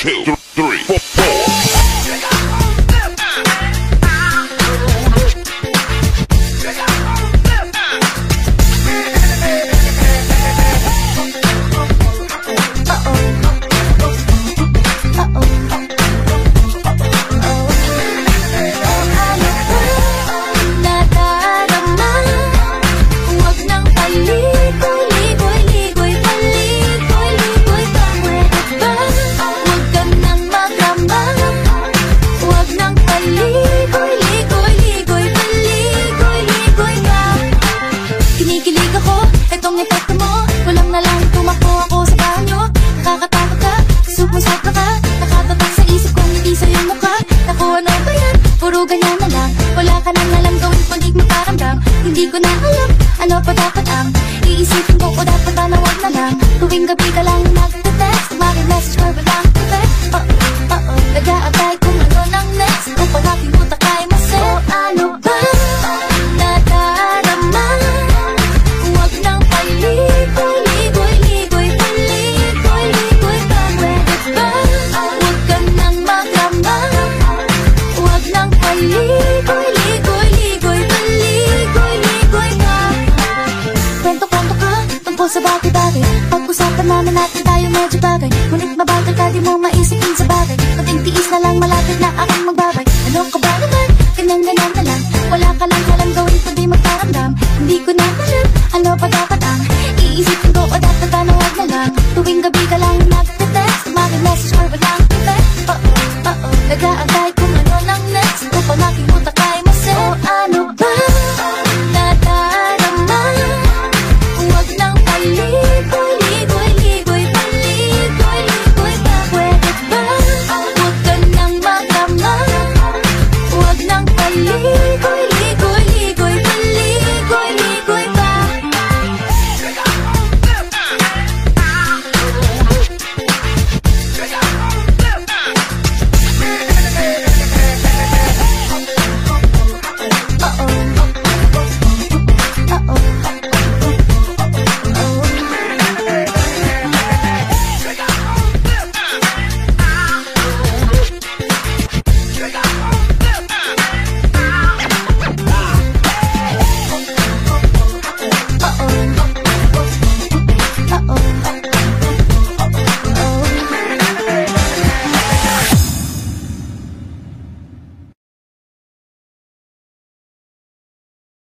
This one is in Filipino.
2, 3, 4, 4. Hindi ko na alam, ano pa dapat ang iisipin ko o dapat ba na wag na lang. Tuwing gabi ka lang nag-text, mag-message or walang text. Nag-aantay kung ano ng next, kung pag-aking puta kay maset. O ano ba nadarama? Huwag nang paligoy-ligoy, paligoy-ligoy ka. Pwede ba? Huwag ka nang magrama. Huwag nang paligoy-ligoy. Sa bagay-bagay, pag-usapan naman natin tayo medyo bagay. Ngunit mabagal ka, di mo maisipin sa bagay. Kunting tiis na lang, malapit na akong magbabay. Ano ka ba naman? Ganyan-ganyan na lang. Wala ka lang walang gawin kundi magparamdam. Hindi ko na alam, ano pa dapat ang iisipin ko o dapat ba na wag na lang. Tuwing